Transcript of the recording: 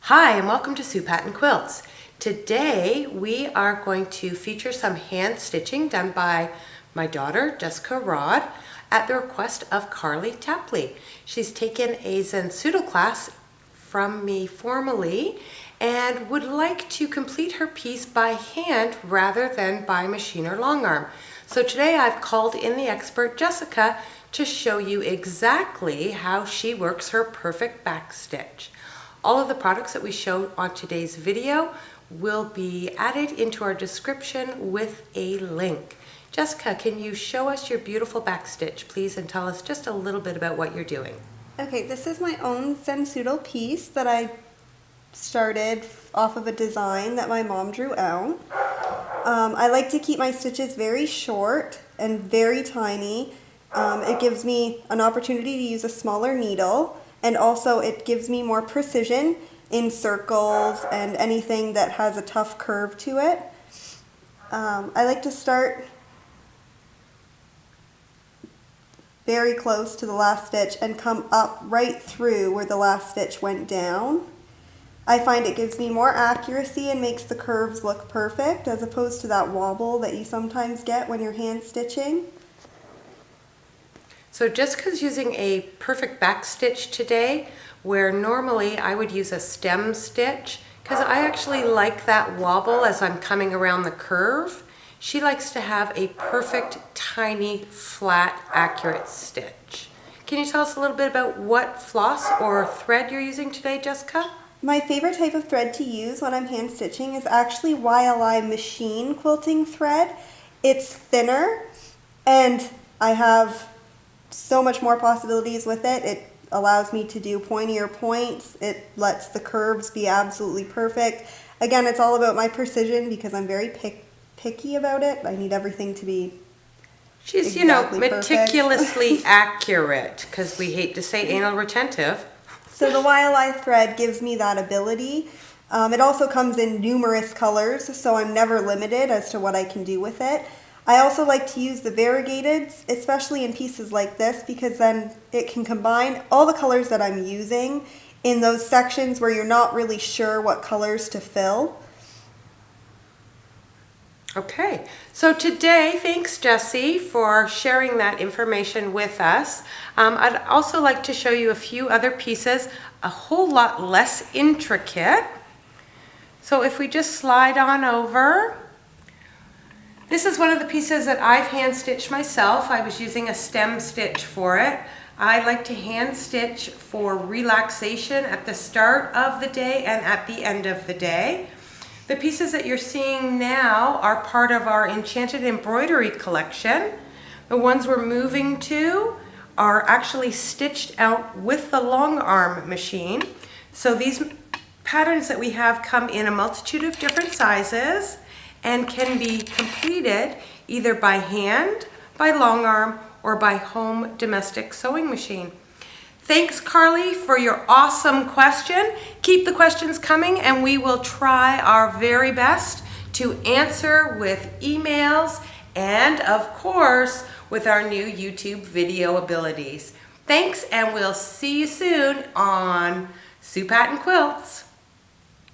Hi, and welcome to Sue Patten Quilts. Today we are going to feature some hand stitching done by my daughter, Jessica Rod, at the request of Carly Tapley. She's taken a ZenSuedled class from me formally and would like to complete her piece by hand rather than by machine or long arm. So today I've called in the expert Jessica to show you exactly how she works her perfect back stitch. All of the products that we show on today's video will be added into our description with a link. Jessica, can you show us your beautiful back stitch, please, and tell us just a little bit about what you're doing? Okay, this is my own ZenSuedled piece that I started off of a design that my mom drew out. I like to keep my stitches very short and very tiny. It gives me an opportunity to use a smaller needle, and also it gives me more precision in circles and anything that has a tough curve to it. I like to start very close to the last stitch and come up right through where the last stitch went down. I find it gives me more accuracy and makes the curves look perfect as opposed to that wobble that you sometimes get when you're hand stitching. So Jessica's using a perfect back stitch today, where normally I would use a stem stitch because I actually like that wobble as I'm coming around the curve. She likes to have a perfect, tiny, flat, accurate stitch. Can you tell us a little bit about what floss or thread you're using today, Jessica? My favorite type of thread to use when I'm hand stitching is actually YLI machine quilting thread. It's thinner and I have so much more possibilities with it. It allows me to do pointier points. It lets the curves be absolutely perfect. Again, it's all about my precision because I'm very picky about it. I need everything to be She's, exactly meticulously accurate, because we hate to say anal retentive. So the YLI thread gives me that ability. It also comes in numerous colors, so I'm never limited as to what I can do with it. I also like to use the variegated, especially in pieces like this, because then it can combine all the colors that I'm using in those sections where you're not really sure what colors to fill. Okay, so today, thanks Jessie for sharing that information with us. I'd also like to show you a few other pieces, a whole lot less intricate. So if we just slide on over, this is one of the pieces that I've hand stitched myself. I was using a stem stitch for it. I like to hand stitch for relaxation at the start of the day and at the end of the day. The pieces that you're seeing now are part of our Enchanted Embroidery collection. The ones we're moving to are actually stitched out with the long arm machine. So these patterns that we have come in a multitude of different sizes and can be completed either by hand, by long arm, or by home domestic sewing machine. Thanks, Carly, for your awesome question. Keep the questions coming and we will try our very best to answer with emails and, of course, with our new YouTube video abilities. Thanks, and we'll see you soon on Sue Patten Quilts.